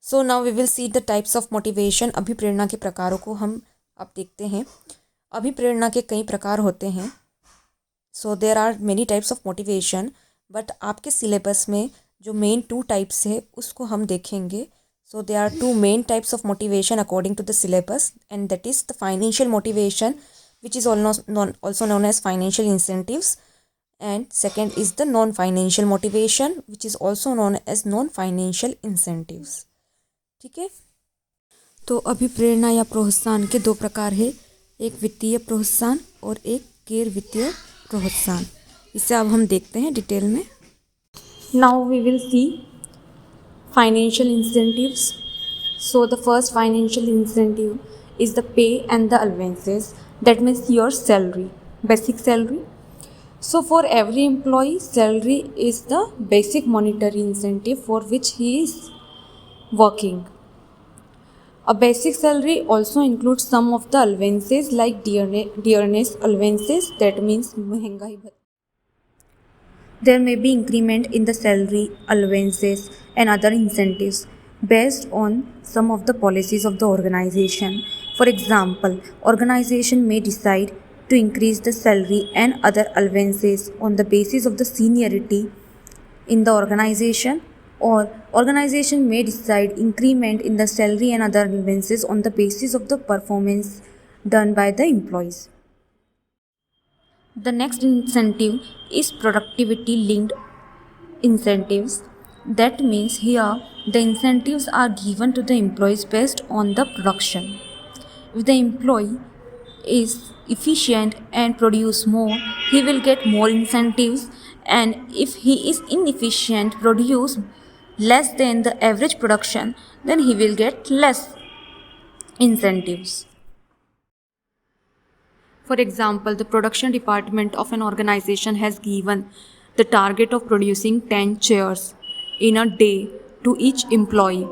So now we will see the types of motivation. अभिप्रेरणा के प्रकारों को हम अब देखते हैं। अभिप्रेरणा के कई प्रकार होते हैं। So there are many types of motivation, but आपके सिलेबस में जो मेन 2 टाइप्स है उसको हम देखेंगे। So there are 2 main types of motivation according to the syllabus, and that is the financial motivation which is also known as financial incentives, and second is the non-financial motivation which is also known as non-financial incentives। ठीक है, तो अभिप्रेरणा या प्रोत्साहन के 2 प्रकार है, एक वित्तीय प्रोत्साहन और एक गैर वित्तीय प्रोत्साहन। इसे अब हम देखते हैं डिटेल में। Now we will see financial incentives. So the first financial incentive is the pay and the allowances, that means your salary, basic salary. So for every employee, salary is the basic monetary incentive for which he is working. A basic salary also includes some of the allowances like dearness allowances, that means महंगाई भत्ता. There may be increment in the salary, allowances and other incentives based on some of the policies of the organization. For example, organization may decide to increase the salary and other allowances on the basis of the seniority in the organization, or organization may decide increment in the salary and other allowances on the basis of the performance done by the employees. The next incentive is productivity linked incentives. That means here the incentives are given to the employees based on the production. If the employee is efficient and produce more, he will get more incentives, and if he is inefficient, produce less than the average production, then he will get less incentives. For example, the production department of an organization has given the target of producing 10 chairs in a day to each employee.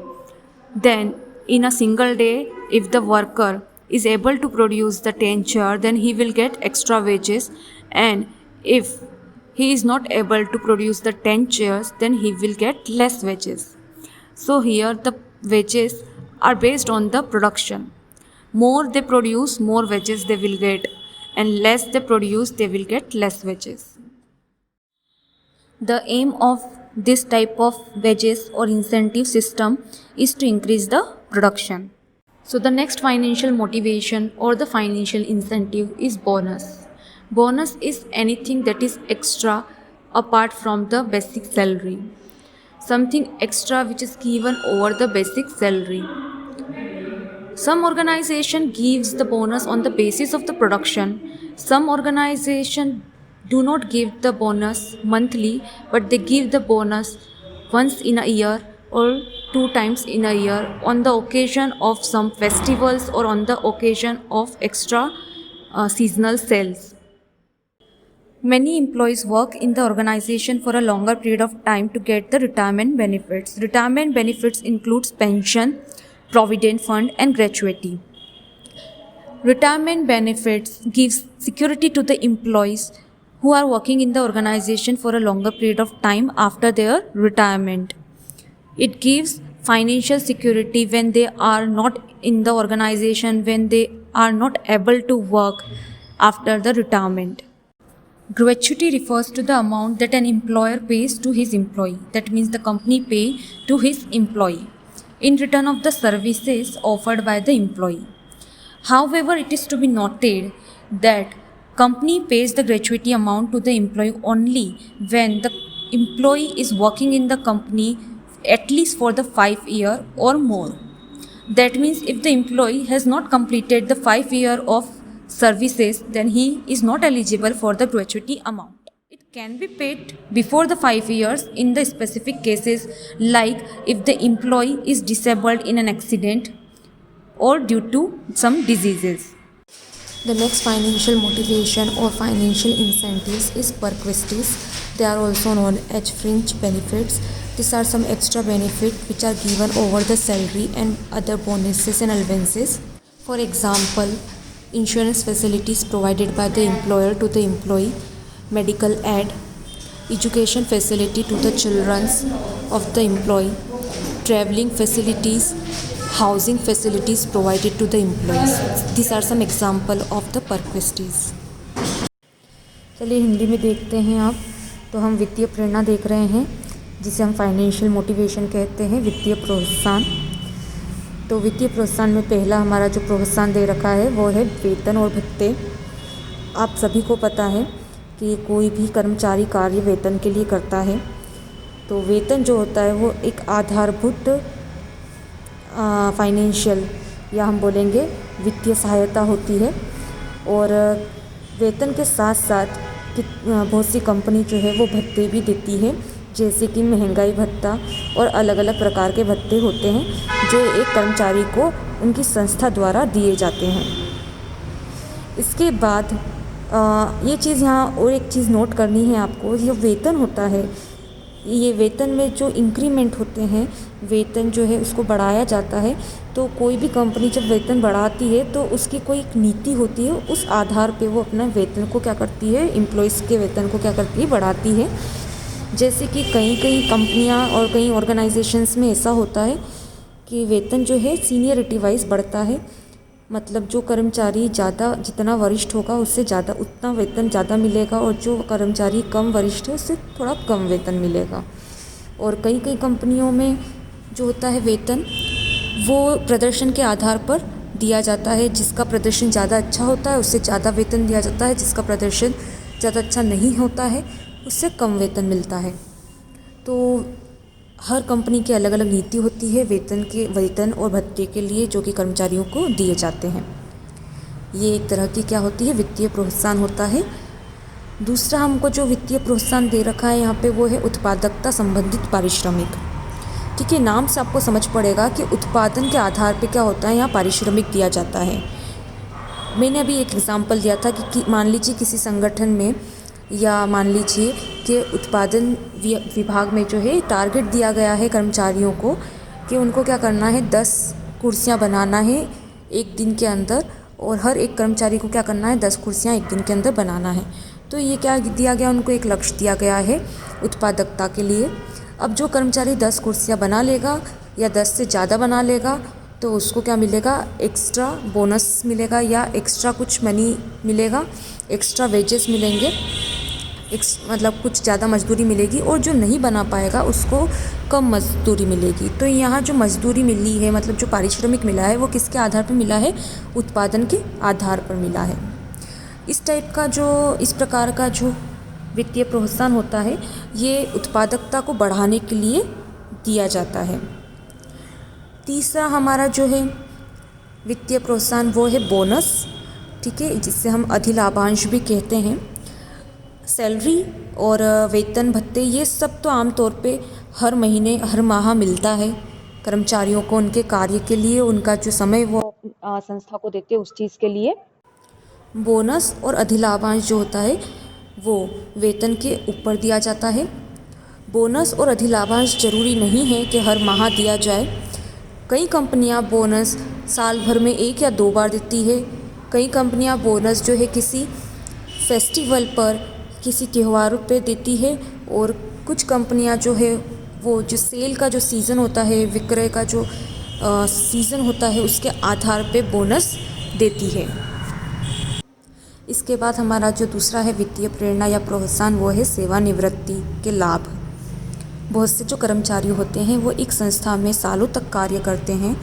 Then in a single day, if the worker is able to produce the 10 chairs, then he will get extra wages, and if he is not able to produce the 10 chairs, then he will get less wages. So here the wages are based on the production. More they produce, more wages they will get, and less they produce, they will get less wages. The aim of this type of wages or incentive system is to increase the production. So the next financial motivation or the financial incentive is bonus. Bonus is anything that is extra apart from the basic salary. Something extra which is given over the basic salary. Some organization gives the bonus on the basis of the production. Some organization do not give the bonus monthly, but they give the bonus once in a year or 2 times in a year on the occasion of some festivals or on the occasion of extra seasonal sales. Many employees work in the organization for a longer period of time to get the retirement benefits. Retirement benefits includes pension, provident fund and gratuity. Retirement benefits gives security to the employees who are working in the organization for a longer period of time after their retirement. It gives financial security when they are not in the organization, when they are not able to work after the retirement. Gratuity refers to the amount that an employer pays to his employee. That means the company pay to his employee in return of the services offered by the employee. However, it is to be noted that company pays the gratuity amount to the employee only when the employee is working in the company at least for the 5 year or more. That means if the employee has not completed the 5 year of services, then he is not eligible for the gratuity amount. It can be paid before the 5 years in the specific cases, like if the employee is disabled in an accident or due to some diseases. The next financial motivation or financial incentives is perquisites. They are also known as fringe benefits. These are some extra benefits which are given over the salary and other bonuses and allowances. For example, insurance facilities provided by the employer to the employee, medical aid, education facility to the children of the employee, traveling facilities, housing facilities provided to the employees. These are some example of the perquisites. चलिए हिंदी में देखते हैं आप। तो हम वित्तीय प्रेरणा देख रहे हैं, जिसे हम फाइनेंशियल मोटिवेशन कहते हैं, वित्तीय प्रोत्साहन। तो वित्तीय प्रोत्साहन में पहला हमारा जो प्रोत्साहन दे रखा है वो है वेतन और भत्ते। आप सभी को पता है कि कोई भी कर्मचारी कार्य वेतन के लिए करता है। तो वेतन जो होता है वो एक आधारभूत फाइनेंशियल या हम बोलेंगे वित्तीय सहायता होती है। और वेतन के साथ साथ बहुत सी कंपनी जो है वो भत्ते भी देती है, जैसे कि महंगाई भत्ता और अलग अलग प्रकार के भत्ते होते हैं जो एक कर्मचारी को उनकी संस्था द्वारा दिए जाते हैं। इसके बाद ये चीज़ यहाँ और एक चीज़ नोट करनी है आपको। ये वेतन होता है, ये वेतन में जो इंक्रीमेंट होते हैं, वेतन जो है उसको बढ़ाया जाता है। तो कोई भी कंपनी जब वेतन बढ़ाती है तो उसकी कोई एक नीति होती है, उस आधार पे वो अपना वेतन को क्या करती है, एम्प्लॉयज़ के वेतन को क्या करती है, बढ़ाती है। जैसे कि कई कंपनियां और कई ऑर्गेनाइजेशंस में ऐसा होता है कि वेतन जो है सीनियरिटी वाइज बढ़ता है। मतलब जो कर्मचारी ज़्यादा जितना वरिष्ठ होगा उससे ज़्यादा उतना वेतन ज़्यादा मिलेगा, और जो कर्मचारी कम वरिष्ठ है उससे थोड़ा कम वेतन मिलेगा। और कई कंपनियों में जो होता है वेतन वो प्रदर्शन के आधार पर दिया जाता है। जिसका प्रदर्शन ज़्यादा अच्छा होता है उससे ज़्यादा वेतन दिया जाता है, जिसका प्रदर्शन ज़्यादा अच्छा नहीं होता है उससे कम वेतन मिलता है। तो हर कंपनी की अलग अलग नीति होती है वेतन और भत्ते के लिए, जो कि कर्मचारियों को दिए जाते हैं। ये एक तरह की क्या होती है, वित्तीय प्रोत्साहन होता है। दूसरा हमको जो वित्तीय प्रोत्साहन दे रखा है यहाँ पे वो है उत्पादकता संबंधित पारिश्रमिक। ठीक है, नाम से आपको समझ पड़ेगा कि उत्पादन के आधार पे क्या होता है, यहाँ पारिश्रमिक दिया जाता है। मैंने अभी एक एग्जाम्पल दिया था कि मान लीजिए किसी संगठन में या मान लीजिए कि उत्पादन विभाग में जो है टारगेट दिया गया है कर्मचारियों को कि उनको क्या करना है, 10 कुर्सियां बनाना है एक दिन के अंदर, और हर एक कर्मचारी को क्या करना है, 10 कुर्सियां एक दिन के अंदर बनाना है। तो ये क्या दिया गया, उनको एक लक्ष्य दिया गया है उत्पादकता के लिए। अब जो कर्मचारी 10 कुर्सियाँ बना लेगा या 10 से ज़्यादा बना लेगा तो उसको क्या मिलेगा, एक्स्ट्रा बोनस मिलेगा या एक्स्ट्रा कुछ मनी मिलेगा, एक्स्ट्रा वेजेस मिलेंगे, मतलब कुछ ज़्यादा मजदूरी मिलेगी। और जो नहीं बना पाएगा उसको कम मजदूरी मिलेगी। तो यहाँ जो मजदूरी मिली है, मतलब जो पारिश्रमिक मिला है, वो किसके आधार पर मिला है, उत्पादन के आधार पर मिला है। इस प्रकार का जो वित्तीय प्रोत्साहन होता है ये उत्पादकता को बढ़ाने के लिए दिया जाता है। तीसरा हमारा जो है वित्तीय प्रोत्साहन वो है बोनस। ठीक है, जिससे हम अधिलाभांश भी कहते हैं। सैलरी और वेतन भत्ते ये सब तो आमतौर पे हर महीने हर माह मिलता है कर्मचारियों को, उनके कार्य के लिए, उनका जो समय वो संस्था को देते हैं उस चीज़ के लिए। बोनस और अधिलाभांश जो होता है वो वेतन के ऊपर दिया जाता है। बोनस और अधिलाभांश जरूरी नहीं है कि हर माह दिया जाए। कई कंपनियां बोनस साल भर में 1 या 2 बार देती है। कई कंपनियां बोनस जो है किसी फेस्टिवल पर, किसी त्योहारों पे देती है। और कुछ कंपनियां जो है वो जो सेल का जो सीज़न होता है, विक्रय का जो सीज़न होता है, उसके आधार पे बोनस देती है। इसके बाद हमारा जो दूसरा है वित्तीय प्रेरणा या प्रोत्साहन वो है सेवानिवृत्ति के लाभ। बहुत से जो कर्मचारी होते हैं वो एक संस्था में सालों तक कार्य करते हैं,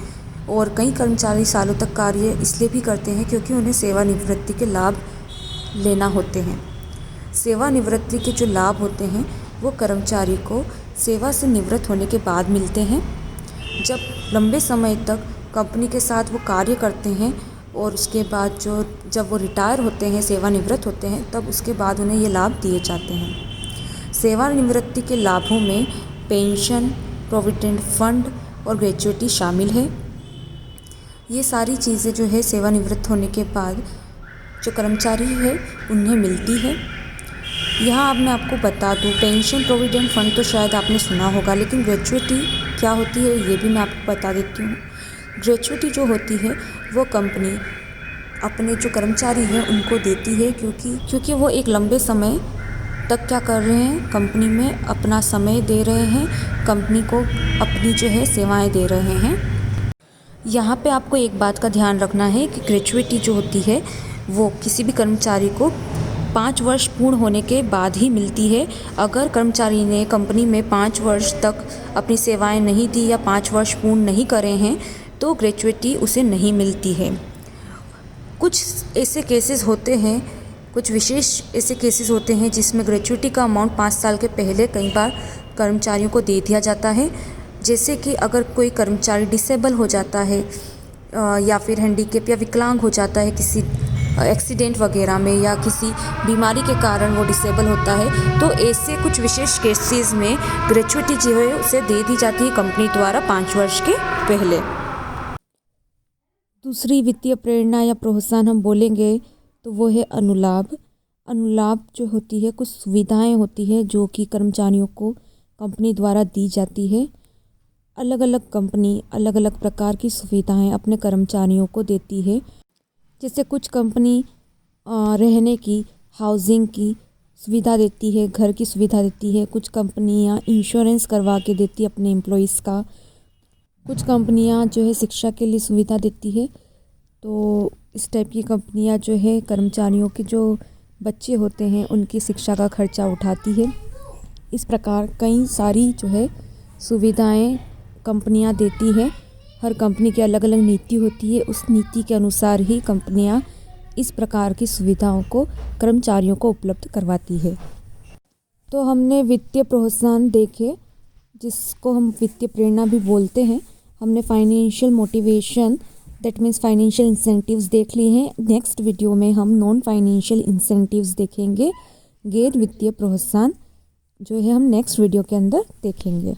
और कई कर्मचारी सालों तक कार्य इसलिए भी करते हैं क्योंकि उन्हें सेवानिवृत्ति के लाभ लेना होते हैं। सेवानिवृत्ति के जो लाभ होते हैं वो कर्मचारी को सेवा से निवृत्त होने के बाद मिलते हैं। जब लंबे समय तक कंपनी के साथ वो कार्य करते हैं और उसके बाद जब वो रिटायर होते हैं, सेवानिवृत्त होते हैं, तब उसके बाद उन्हें ये लाभ दिए जाते हैं। सेवानिवृत्ति के लाभों में पेंशन, प्रोविडेंट फंड और ग्रेच्युटी शामिल है। ये सारी चीज़ें जो है सेवानिवृत्त होने के बाद जो कर्मचारी है उन्हें मिलती है। यहाँ अब मैं आपको बता दूँ, पेंशन, प्रोविडेंट फंड तो शायद आपने सुना होगा, लेकिन ग्रेच्युटी क्या होती है ये भी मैं आपको बता देती हूँ। ग्रेच्युटी जो होती है वो कंपनी अपने जो कर्मचारी हैं उनको देती है, क्योंकि वो एक लंबे समय तक क्या कर रहे हैं, कंपनी में अपना समय दे रहे हैं, कंपनी को अपनी जो है सेवाएं दे रहे हैं। यहाँ पे आपको एक बात का ध्यान रखना है कि ग्रेच्युइटी जो होती है वो किसी भी कर्मचारी को 5 वर्ष पूर्ण होने के बाद ही मिलती है। अगर कर्मचारी ने कंपनी में 5 वर्ष तक अपनी सेवाएं नहीं दी या 5 वर्ष पूर्ण नहीं करे हैं तो ग्रेच्युइटी उसे नहीं मिलती है। कुछ ऐसे केसेस होते हैं, कुछ विशेष ऐसे केसेस होते हैं जिसमें ग्रेच्युइटी का अमाउंट 5 साल के पहले कई बार कर्मचारियों को दे दिया जाता है। जैसे कि अगर कोई कर्मचारी डिसेबल हो जाता है या फिर हैंडीकैप या विकलांग हो जाता है किसी एक्सीडेंट वगैरह में या किसी बीमारी के कारण वो डिसेबल होता है, तो ऐसे कुछ विशेष केसेस में ग्रेच्युइटी जो है उसे दे दी जाती है कंपनी द्वारा 5 वर्ष के पहले। दूसरी वित्तीय प्रेरणा या प्रोत्साहन हम बोलेंगे तो वो है अनुलाभ। अनुलाभ जो होती है कुछ सुविधाएं होती है जो कि कर्मचारियों को कंपनी द्वारा दी जाती है। अलग अलग कंपनी अलग अलग प्रकार की सुविधाएं अपने कर्मचारियों को देती है। जैसे कुछ कंपनी रहने की, हाउसिंग की सुविधा देती है, घर की सुविधा देती है। कुछ कंपनियां इंश्योरेंस करवा के देती है अपने एम्प्लॉइज़ का। कुछ कंपनियां जो है शिक्षा के लिए सुविधा देती है। तो इस टाइप की कंपनियां जो है कर्मचारियों के जो बच्चे होते हैं उनकी शिक्षा का खर्चा उठाती है। इस प्रकार कई सारी जो है सुविधाएं कंपनियां देती है। हर कंपनी की अलग अलग नीति होती है, उस नीति के अनुसार ही कंपनियां इस प्रकार की सुविधाओं को कर्मचारियों को उपलब्ध करवाती है। तो हमने वित्तीय प्रोत्साहन देखे जिसको हम वित्तीय प्रेरणा भी बोलते हैं। हमने financial motivation that means financial incentives देख लिए हैं। नेक्स्ट वीडियो में हम नॉन फाइनेंशियल इंसेंटिव्स देखेंगे। गैर वित्तीय प्रोत्साहन जो है हम नेक्स्ट वीडियो के अंदर देखेंगे।